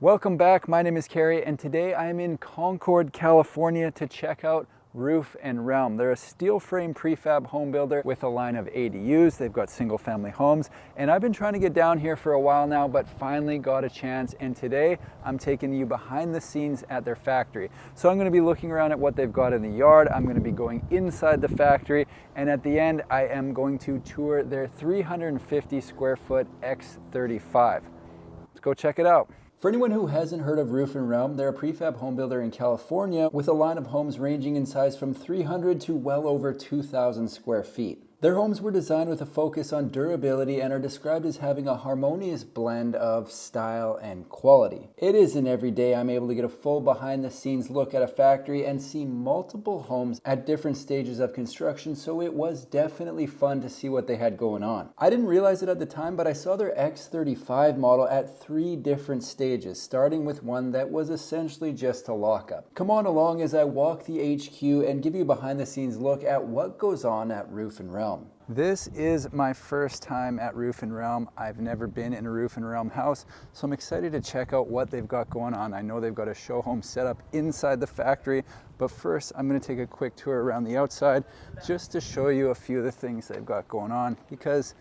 Welcome back, my name is Carrie and today I am in Concord, California to check out Roof and Realm. They're a steel frame prefab home builder with a line of ADUs. They've got single family homes and I've been trying to get down here for a while now, but finally got a chance, and today I'm taking you behind the scenes at their factory. So I'm going to be looking around at what they've got in the yard, I'm going to be going inside the factory, and at the end I am going to tour their 350 square foot X35. Let's go check it out. For anyone who hasn't heard of Roof and Realm, they're a prefab home builder in California with a line of homes ranging in size from 300 to well over 2,000 square feet. Their homes were designed with a focus on durability and are described as having a harmonious blend of style and quality. It isn't every day I'm able to get a full behind the scenes look at a factory and see multiple homes at different stages of construction, so it was definitely fun to see what they had going on. I didn't realize it at the time, but I saw their X35 model at 3 different stages, starting with one that was essentially just a lockup. Come on along as I walk the HQ and give you a behind the scenes look at what goes on at Roof and Realm. This is my first time at Roof and Realm. I've never been in a Roof and Realm house, so I'm excited to check out what they've got going on. I know they've got a show home set up inside the factory, but first I'm going to take a quick tour around the outside just to show you a few of the things they've got going on, because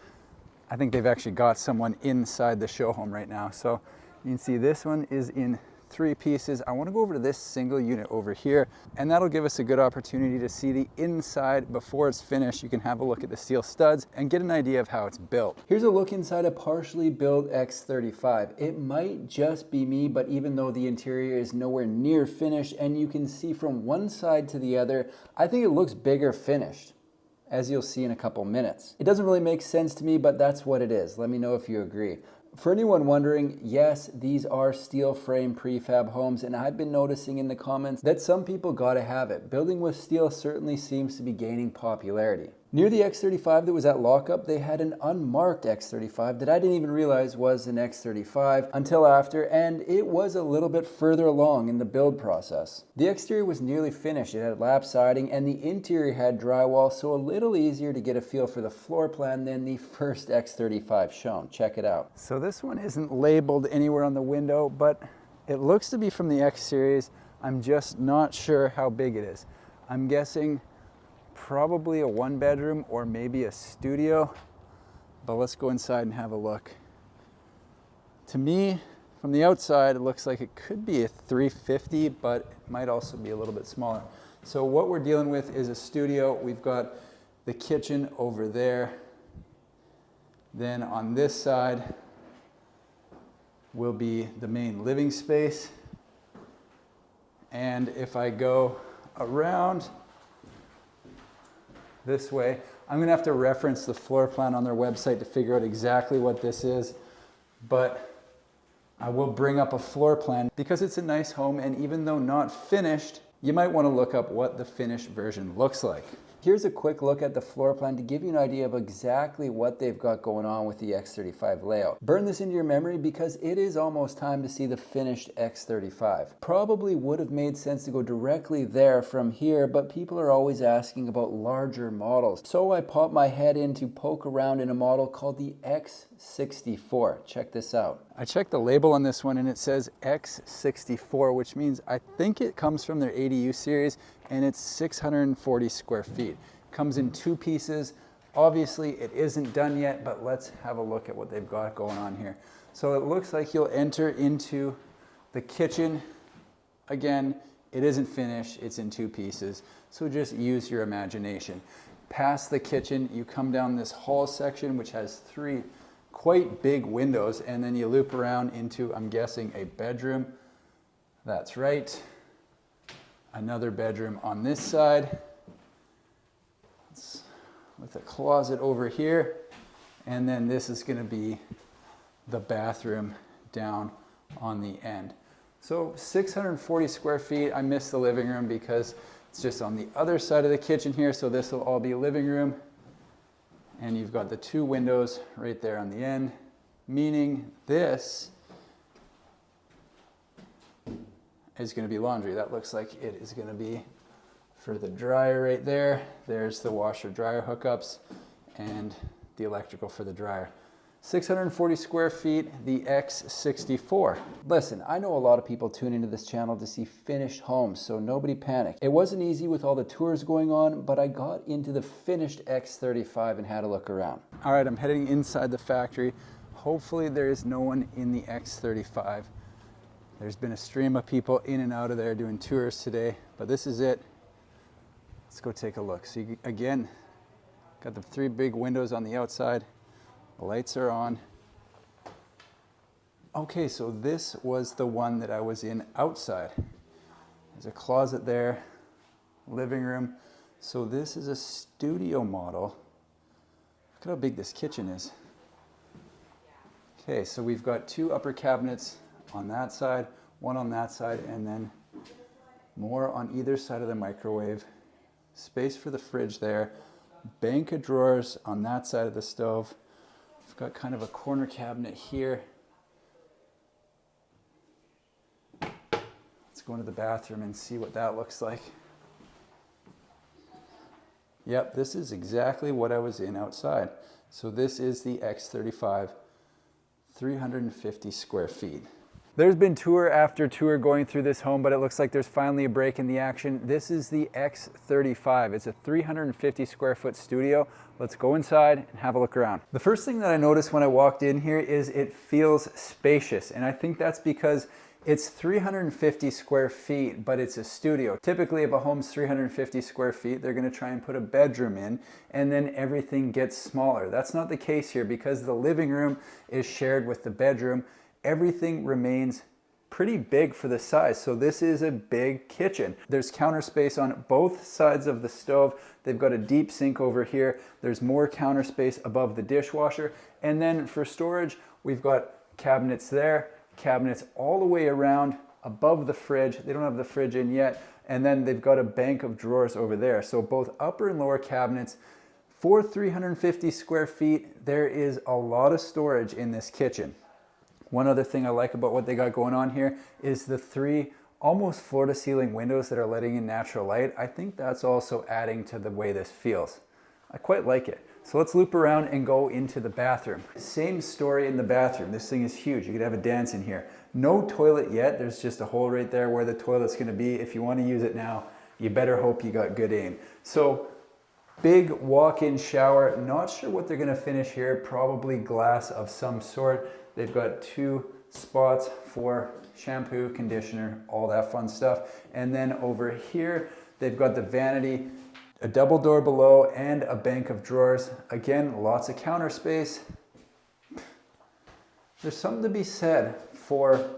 I think they've actually got someone inside the show home right now. So you can see this one is in 3 pieces. I want to go over to this single unit over here, and that'll give us a good opportunity to see the inside before it's finished. You can have a look at the steel studs and get an idea of how it's built. Here's a look inside a partially built X35. It might just be me, but even though the interior is nowhere near finished and you can see from one side to the other, I think it looks bigger finished, as you'll see in a couple minutes. It doesn't really make sense to me, but that's what it is. Let me know if you agree. For anyone wondering, yes, these are steel frame prefab homes, and I've been noticing in the comments that some people gotta have it. Building with steel certainly seems to be gaining popularity. Near the X35 that was at lockup, they had an unmarked X35 that I didn't even realize was an X35 until after, and it was a little bit further along in the build process. The exterior was nearly finished. It had lap siding and the interior had drywall, so a little easier to get a feel for the floor plan than the first X35 shown. Check it out. So this one isn't labeled anywhere on the window, but it looks to be from the X series. I'm just not sure how big it is. I'm guessing probably a 1-bedroom or maybe a studio, but let's go inside and have a look. To me, from the outside, it looks like it could be a 350, but it might also be a little bit smaller. So what we're dealing with is a studio. We've got the kitchen over there. Then on this side will be the main living space. And if I go around this way, I'm gonna have to reference the floor plan on their website to figure out exactly what this is, but I will bring up a floor plan because it's a nice home, and even though not finished, you might want to look up what the finished version looks like. Here's a quick look at the floor plan to give you an idea of exactly what they've got going on with the X35 layout. Burn this into your memory because it is almost time to see the finished X35. Probably would have made sense to go directly there from here, but people are always asking about larger models. So I popped my head in to poke around in a model called the X64. Check this out. I checked the label on this one and it says X64, which means I think it comes from their ADU series, and it's 640 square feet. Comes in 2 pieces. Obviously it isn't done yet, but let's have a look at what they've got going on here. So it looks like you'll enter into the kitchen. Again, it isn't finished, it's in 2 pieces, so just use your imagination. Past the kitchen, you come down this hall section, which has 3 quite big windows, and then you loop around into, I'm guessing, a bedroom. That's right. Another bedroom on this side with a closet over here, and then this is going to be the bathroom down on the end. So 640 square feet. I missed the living room because it's just on the other side of the kitchen here, so this will all be living room. And you've got the 2 windows right there on the end, meaning this is going to be laundry. That looks like it is going to be for the dryer right there. There's the washer dryer hookups and the electrical for the dryer. 640 square feet, the X64. Listen, I know a lot of people tune into this channel to see finished homes, so nobody panic. It wasn't easy with all the tours going on, but I got into the finished X35 and had a look around. All right, I'm heading inside the factory. Hopefully there is no one in the X35. There's been a stream of people in and out of there doing tours today, but this is it. Let's go take a look. So again, got the 3 big windows on the outside. The lights are on. Okay, so this was the one that I was in outside. There's a closet there, living room. So this is a studio model. Look at how big this kitchen is. Okay, so we've got 2 upper cabinets on that side, 1 on that side, and then more on either side of the microwave. Space for the fridge there. Bank of drawers on that side of the stove. We've got kind of a corner cabinet here. Let's go into the bathroom and see what that looks like. Yep, this is exactly what I was in outside. So this is the X35, 350 square feet. There's been tour after tour going through this home, but it looks like there's finally a break in the action. This is the X35. It's a 350 square foot studio. Let's go inside and have a look around. The first thing that I noticed when I walked in here is it feels spacious, and I think that's because it's 350 square feet, but it's a studio. Typically, if a home's 350 square feet, they're gonna try and put a bedroom in, and then everything gets smaller. That's not the case here because the living room is shared with the bedroom. Everything remains pretty big for the size. So this is a big kitchen. There's counter space on both sides of the stove. They've got a deep sink over here. There's more counter space above the dishwasher. And then for storage, we've got cabinets there, cabinets all the way around above the fridge. They don't have the fridge in yet. And then they've got a bank of drawers over there. So both upper and lower cabinets. For 350 square feet, there is a lot of storage in this kitchen. One other thing I like about what they got going on here is the 3 almost floor to ceiling windows that are letting in natural light. I think that's also adding to the way this feels. I quite like it. So let's loop around and go into the bathroom. Same story in the bathroom. This thing is huge. You could have a dance in here. No toilet yet. There's just a hole right there where the toilet's gonna be. If you wanna use it now, you better hope you got good aim. So big walk-in shower. Not sure what they're gonna finish here. Probably glass of some sort. They've got 2 spots for shampoo, conditioner, all that fun stuff. And then over here, they've got the vanity, a double door below, and a bank of drawers. Again, lots of counter space. There's something to be said for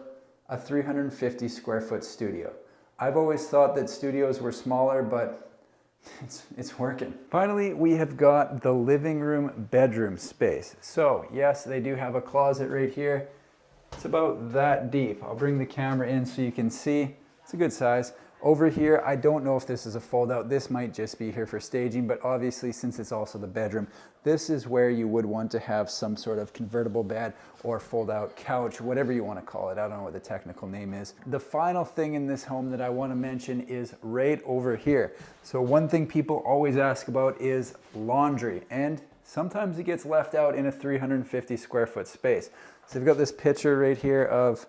a 350 square foot studio. I've always thought that studios were smaller, but it's working. Finally, we have got the living room bedroom space. So yes, they do have a closet right here. It's about that deep. I'll bring the camera in so you can see. It's a good size. Over here, I don't know if this is a fold out. This might just be here for staging, but obviously since it's also the bedroom, this is where you would want to have some sort of convertible bed or fold out couch, whatever you want to call it. I don't know what the technical name is. The final thing in this home that I want to mention is right over here. So one thing people always ask about is laundry, and sometimes it gets left out in a 350 square foot space. So you've got this picture right here of,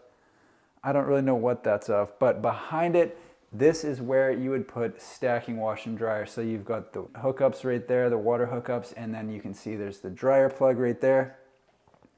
I don't really know what that's of, but behind it, this is where you would put stacking wash and dryer. So you've got the hookups right there, the water hookups, and then you can see there's the dryer plug right there.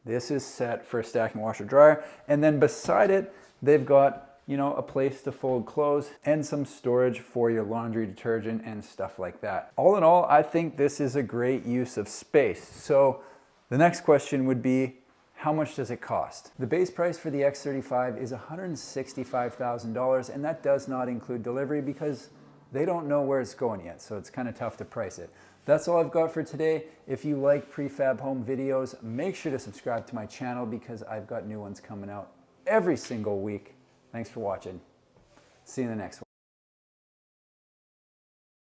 This is set for stacking washer dryer. And then beside it, they've got, you know, a place to fold clothes and some storage for your laundry detergent and stuff like that. All in all, I think this is a great use of space. So the next question would be, how much does it cost? The base price for the X35 is $165,000, and that does not include delivery because they don't know where it's going yet, so it's kind of tough to price it. That's all I've got for today. If you like prefab home videos, make sure to subscribe to my channel because I've got new ones coming out every single week. Thanks for watching. See you in the next one.